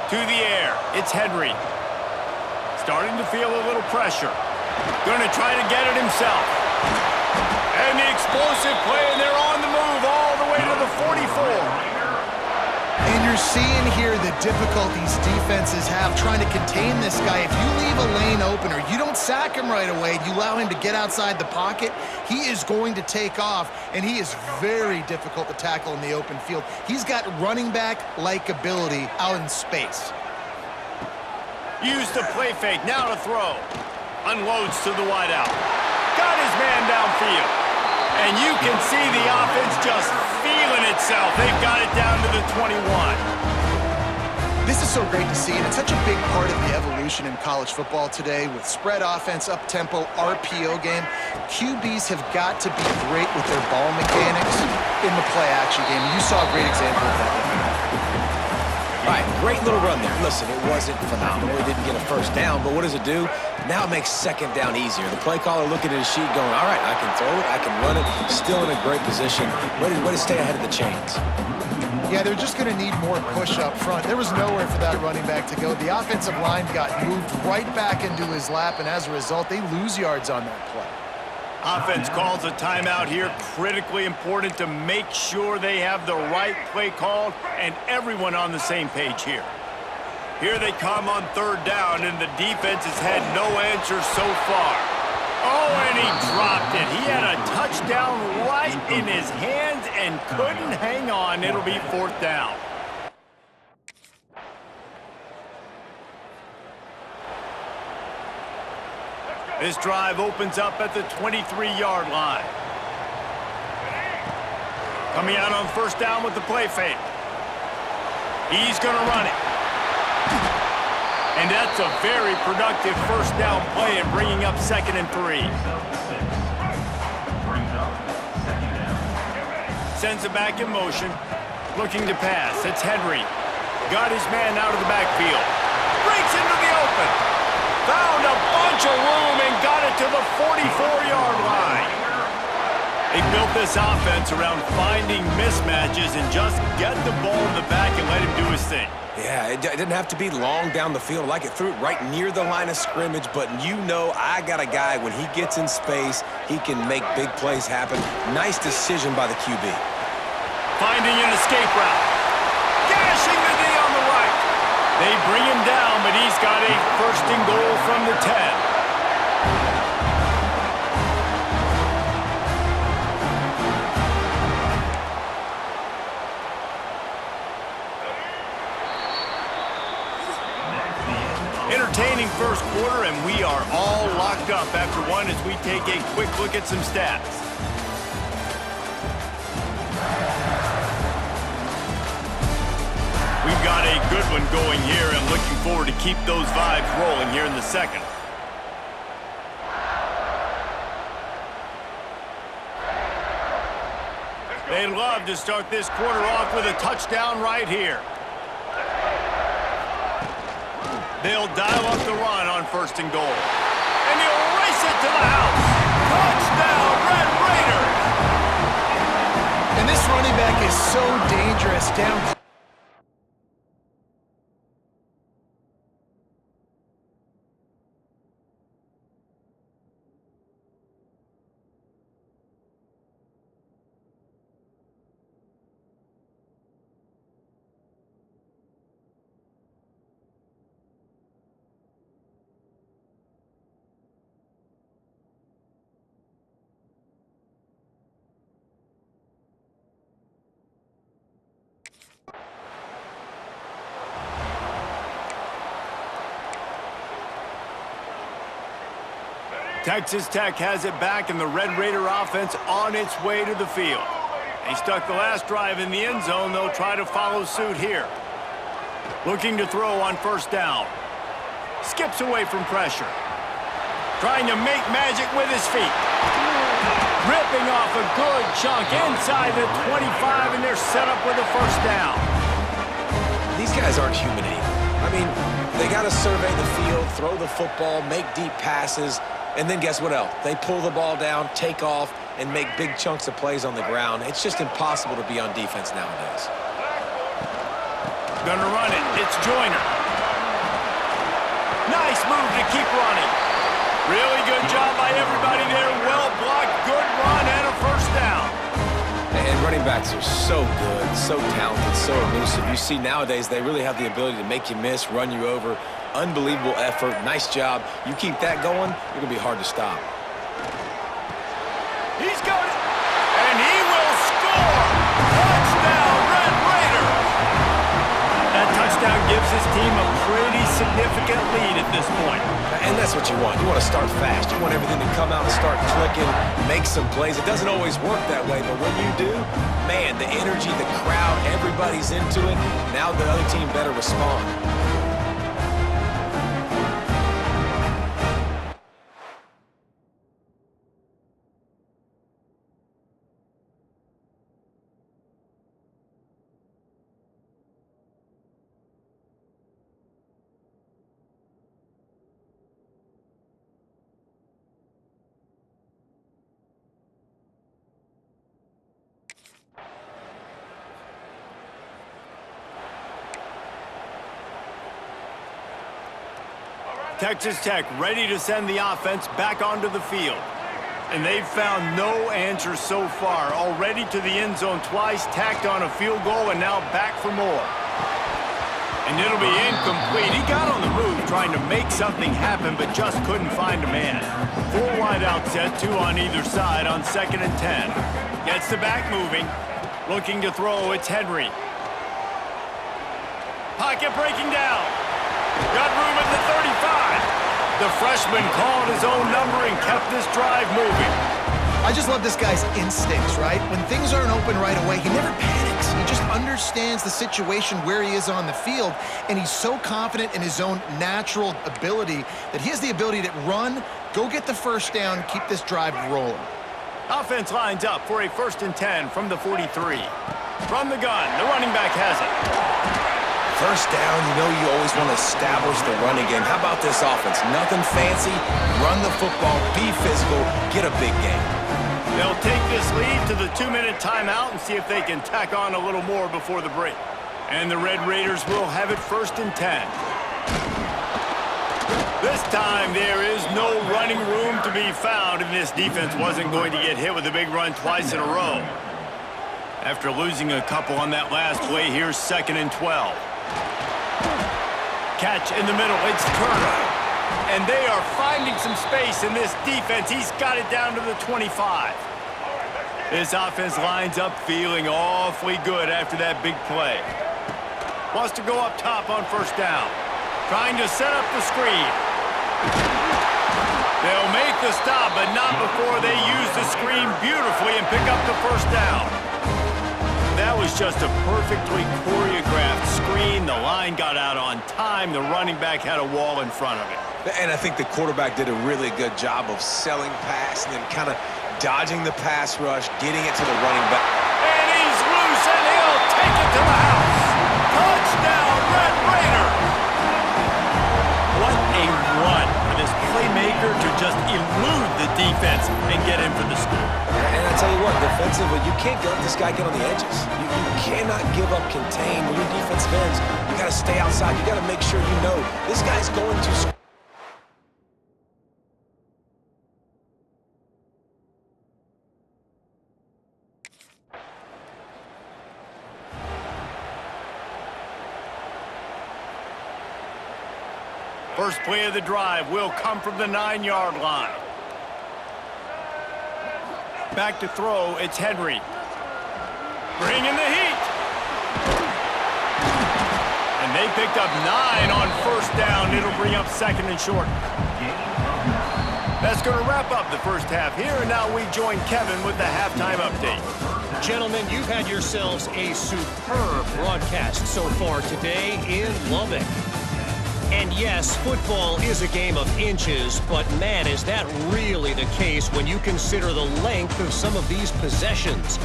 To the air, it's Henry. Starting to feel a little pressure. Going to try to get it himself. And the explosive play, and they're on the move all the way to the 44. And you're seeing here the difficulties defenses have trying to contain this guy. If you leave a lane open or you don't sack him right away, you allow him to get outside the pocket, he is going to take off, and he is very difficult to tackle in the open field. He's got running back-like ability out in space. Use the play fake, now to throw. Unloads to the wideout. Got his man downfield. And you can see the offense just feeling itself. They've got it down to the 21. This is so great to see, and it's such a big part of the evolution in college football today with spread offense, up-tempo, RPO game. QBs have got to be great with their ball mechanics in the play-action game. You saw a great example of that. All right, great little run there. Listen, it wasn't phenomenal. It didn't get a first down, but what does it do? Now it makes second down easier. The play caller looking at his sheet going, all right, I can throw it, I can run it, still in a great position. Way to stay ahead of the chains. Yeah, they're just going to need more push up front. There was nowhere for that running back to go. The offensive line got moved right back into his lap, and as a result, they lose yards on that play. Offense calls a timeout here. Critically important to make sure they have the right play called and everyone on the same page here. Here they come on third down, and the defense has had no answer so far. Oh, and he dropped it. He had a touchdown right in his hands and couldn't hang on. It'll be fourth down. This drive opens up at the 23-yard line. Coming out on first down with the play fake. He's going to run it. And that's a very productive first down play and bringing up 2nd and 3. Sends it back in motion. Looking to pass. It's Henry. Got his man out of the backfield. Breaks into the open. Found a bunch of room and got it to the 44-yard line. They built this offense around finding mismatches and just get the ball in the back and let him do his thing. Yeah, it didn't have to be long down the field. Like it threw it right near the line of scrimmage, but you know I got a guy, when he gets in space, he can make big plays happen. Nice decision by the QB. Finding an escape route. Gashing the D on the right. They bring him down, but he's got a first and goal from the 10. Entertaining first quarter, and we are all locked up after one as we take a quick look at some stats. We've got a good one going here and looking forward to keep those vibes rolling here in the second. They'd love to start this quarter off with a touchdown right here. They'll dial up the run on first and goal. And he'll race it to the house. Touchdown, Red Raiders! And this running back is so dangerous down. Texas Tech has it back, and the Red Raider offense on its way to the field. They stuck the last drive in the end zone. They'll try to follow suit here. Looking to throw on first down. Skips away from pressure. Trying to make magic with his feet. Ripping off a good chunk inside the 25, and they're set up with a first down. These guys aren't human anymore. I mean, they got to survey the field, throw the football, make deep passes, and then guess what else? They pull the ball down, take off, and make big chunks of plays on the ground. It's just impossible to be on defense nowadays. Gonna run it. It's Joyner. move to keep running. Really good job by everybody there. Well blocked, good run, and a first down. And running backs are so good, so talented, so elusive. You see nowadays they really have the ability to make you miss, run you over. Unbelievable effort. Nice job. You keep that going, you're going to be hard to stop. He's got it. And he will score. Touchdown, Red Raiders. That touchdown gives his team a pretty significant lead at this point. And that's what you want. You want to start fast. You want everything to come out and start clicking, make some plays. It doesn't always work that way, but when you do, man, the energy, the crowd, everybody's into it. Now the other team better respond. Texas Tech ready to send the offense back onto the field. And they've found no answers so far. Already to the end zone twice, tacked on a field goal, and now back for more. And it'll be incomplete. He got on the move trying to make something happen, but just couldn't find a man. Full wide out set, two on either side on 2nd and 10. Gets the back moving. Looking to throw, it's Henry. Pocket breaking down. Got room at the 35. The freshman called his own number and kept this drive moving. I just love this guy's instincts, right? When things aren't open right away, he never panics. He just understands the situation where he is on the field, and he's so confident in his own natural ability that he has the ability to run, go get the first down, keep this drive rolling. Offense lines up for a 1st and 10 from the 43. From the gun, the running back has it. First down, you know you always want to establish the running game. How about this offense? Nothing fancy. Run the football, be physical, get a big game. They'll take this lead to the 2-minute timeout and see if they can tack on a little more before the break. And the Red Raiders will have it 1st and 10. This time there is no running room to be found, and this defense wasn't going to get hit with a big run twice in a row. After losing a couple on that last play, here's 2nd and 12. Catch in the middle, it's Turner. And they are finding some space in this defense. He's got it down to the 25. This offense lines up feeling awfully good after that big play. Wants to go up top on 1st down. Trying to set up the screen. They'll make the stop, but not before they use the screen beautifully and pick up the 1st down. That was just a perfectly choreographed screen. The line got out on time. The running back had a wall in front of it. And I think the quarterback did a really good job of selling pass and then kind of dodging the pass rush, getting it to the running back. And he's loose, and he'll take it to the house. Touchdown, Red Raiders! What a run for this playmaker to just elude the defense and get in for the score. And I tell you what, defensively, you can't let this guy get on the edges. You cannot give up contain. When your defensive ends, you got to stay outside. You got to make sure you know this guy's going to score. First play of the drive will come from the 9-yard line. Back to throw, it's Henry. Bringing the heat. And they picked up 9 on 1st down. It'll bring up 2nd and short. That's going to wrap up the first half here, and now we join Kevin with the halftime update. Gentlemen, you've had yourselves a superb broadcast so far today in Lubbock. And yes, football is a game of inches, but man, is that really the case when you consider the length of some of these possessions.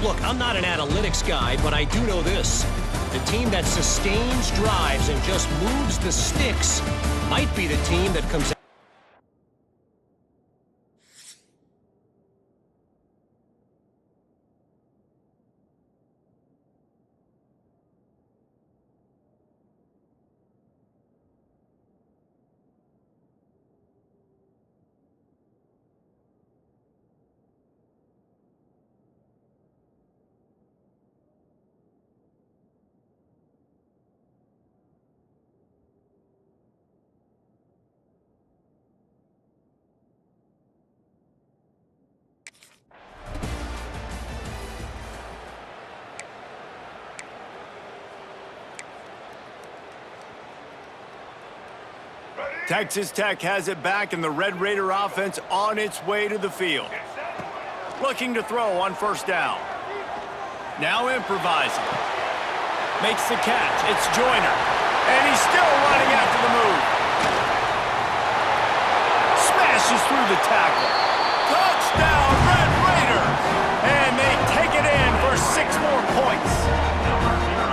Look, I'm not an analytics guy, but I do know this. The team that sustains drives and just moves the sticks might be the team that comes out. Texas Tech has it back, and the Red Raider offense on its way to the field. Looking to throw on first down. Now improvising. Makes the catch. It's Joyner. And he's still running after the move. Smashes through the tackle. Touchdown, Red Raiders! And they take it in for 6 more points.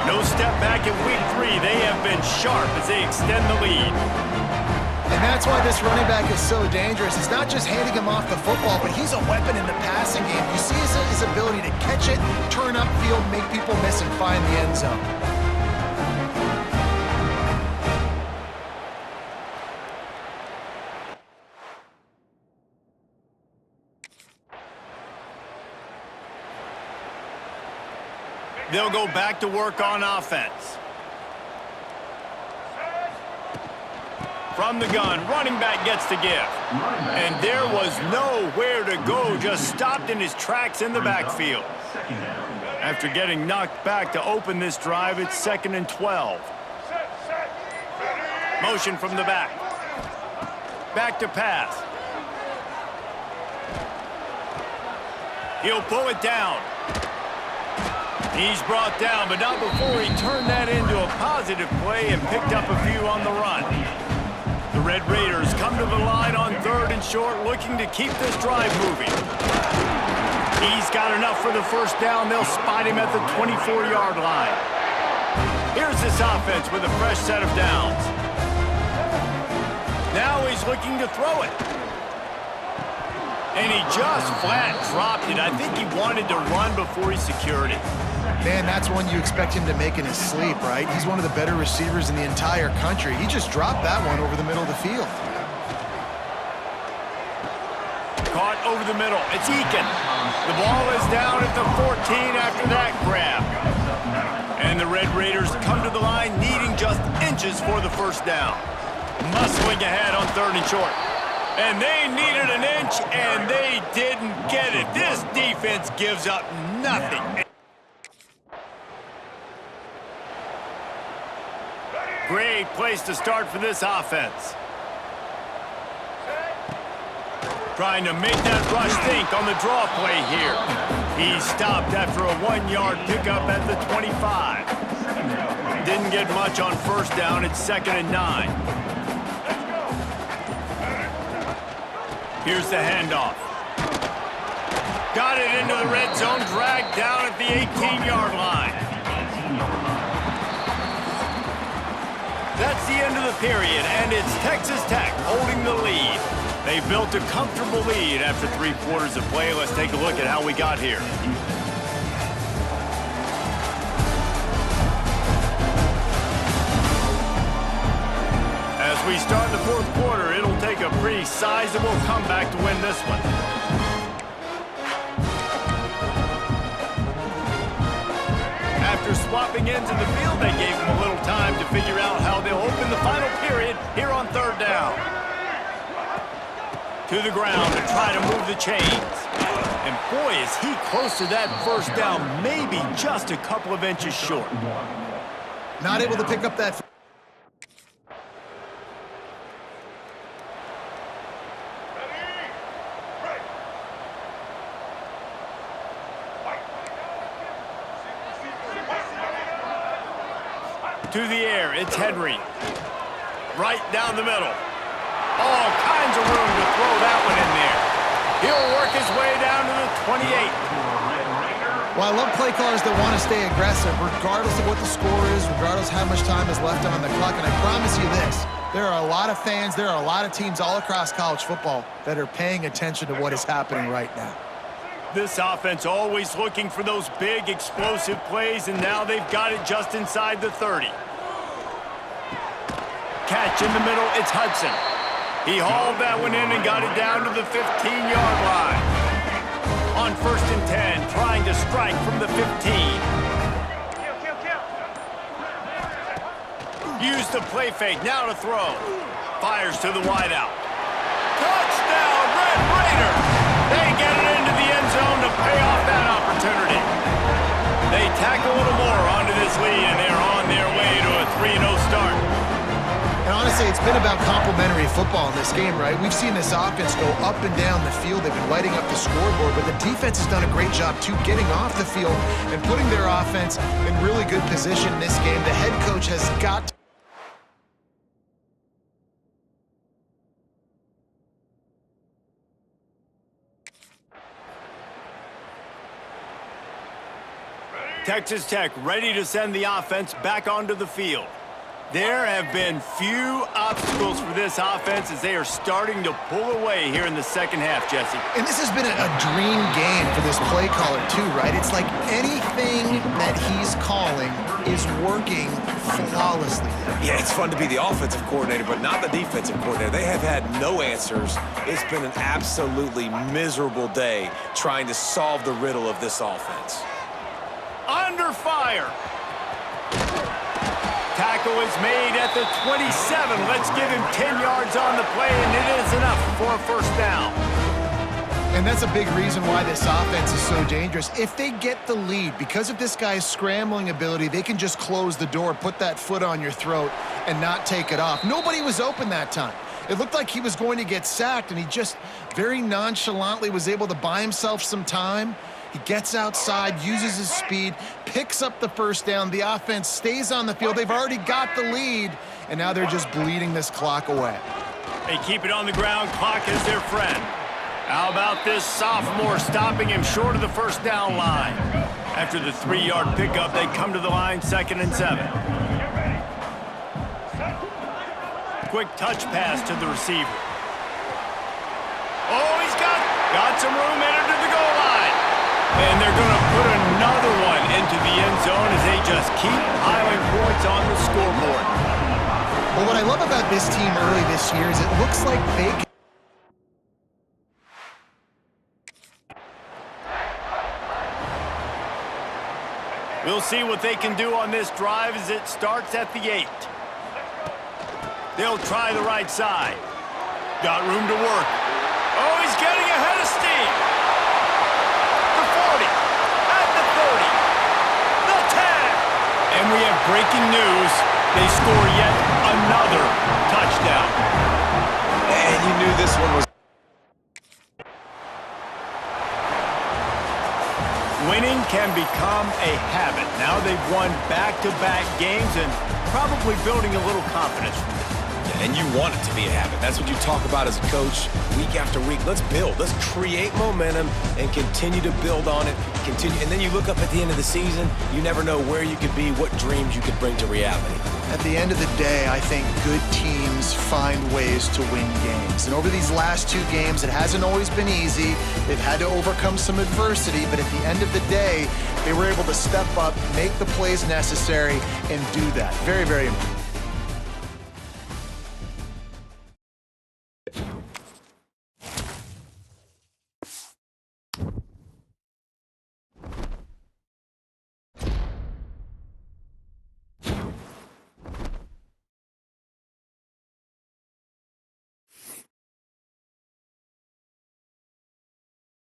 No step back in week 3. They have been sharp as they extend the lead. And that's why this running back is so dangerous. It's not just handing him off the football, but he's a weapon in the passing game. You see his ability to catch it, turn upfield, make people miss, and find the end zone. They'll go back to work on offense. From the gun, running back gets to give. And there was nowhere to go, just stopped in his tracks in the backfield. After getting knocked back to open this drive, it's 2nd and 12. Motion from the back. Back to pass. He'll pull it down. He's brought down, but not before he turned that into a positive play and picked up a few on the run. The Red Raiders come to the line on 3rd and short, looking to keep this drive moving. He's got enough for the first down. They'll spot him at the 24-yard line. Here's this offense with a fresh set of downs. Now he's looking to throw it. And he just flat dropped it. I think he wanted to run before he secured it. Man, that's one you expect him to make in his sleep, right? He's one of the better receivers in the entire country. He just dropped that one over the middle of the field. Caught over the middle. It's Eakin. The ball is down at the 14 after that grab. And the Red Raiders come to the line needing just inches for the first down. Muscling ahead on 3rd and short. And they needed an inch, and they didn't get it. This defense gives up nothing. Great place to start for this offense. Trying to make that rush think on the draw play here. He stopped after a 1-yard pickup at the 25. Didn't get much on first down. It's 2nd and 9. Here's the handoff. Got it into the red zone, dragged down at the 18-yard line. That's the end of the period, and it's Texas Tech holding the lead. They've built a comfortable lead after 3 quarters of play. Let's take a look at how we got here. As we start the 4th quarter, it'll take a pretty sizable comeback to win this one. After swapping ends in the field, they gave him a little time to figure out how they'll open the final period here on 3rd down. To the ground to try to move the chains. And boy, is he close to that first down, maybe just a couple of inches short. Not able to pick up that. To the air, it's Henry. Right down the middle. All kinds of room to throw that one in there. He'll work his way down to the 28. Well, I love play callers that want to stay aggressive, regardless of what the score is, regardless of how much time is left on the clock. And I promise you this, there are a lot of fans, there are a lot of teams all across college football that are paying attention to what is happening right now. This offense always looking for those big, explosive plays, and now they've got it just inside the 30. Catch in the middle, it's Hudson. He hauled that one in and got it down to the 15-yard line. On 1st and 10, trying to strike from the 15. Use the play fake, now to throw. Fires to the wideout. Touchdown, Red Raiders! They get it into the end zone to pay off that opportunity. They tack a little more onto this lead, and they're on their way to a 3-0 start. And want to say it's been about complementary football in this game, right? We've seen this offense go up and down the field. They've been lighting up the scoreboard, but the defense has done a great job, too, getting off the field and putting their offense in really good position in this game. The head coach has got to Texas Tech ready to send the offense back onto the field. There have been few obstacles for this offense as they are starting to pull away here in the second half, Jesse. And this has been a dream game for this play caller, too, right? It's like anything that he's calling is working flawlessly. Yeah, it's fun to be the offensive coordinator, but not the defensive coordinator. They have had no answers. It's been an absolutely miserable day trying to solve the riddle of this offense. Under fire. Tackle is made at the 27. Let's give him 10 yards on the play, and it is enough for a first down. And that's a big reason why this offense is so dangerous. If they get the lead, because of this guy's scrambling ability, they can just close the door, put that foot on your throat, and not take it off. Nobody was open that time. It looked like he was going to get sacked, and he just very nonchalantly was able to buy himself some time. He gets outside, uses his speed, picks up the first down. The offense stays on the field. They've already got the lead, and now they're just bleeding this clock away. They keep it on the ground. Clock is their friend. How about this sophomore stopping him short of the first down line? After the 3-yard pickup, they come to the line 2nd and 7. Quick touch pass to the receiver. Oh, he's got some room headed to the goal line. And they're going to put another one into the end zone as they just keep piling points on the scoreboard. Well, what I love about this team early this year is it looks like they can. We'll see what they can do on this drive as it starts at the 8. They'll try the right side. Got room to work. Oh, he's getting ahead of steam. The 40, at the 30, the 10. And we have breaking news. They score yet another touchdown. And you knew this one was... Winning can become a habit. Now they've won back-to-back games and probably building a little confidence from it. And you want it to be a habit. That's what you talk about as a coach week after week. Let's build. Let's create momentum and continue to build on it. Continue, and then you look up at the end of the season, you never know where you could be, what dreams you could bring to reality. At the end of the day, I think good teams find ways to win games. And over these last 2 games, it hasn't always been easy. They've had to overcome some adversity, but at the end of the day, they were able to step up, make the plays necessary, and do that. Very, very important.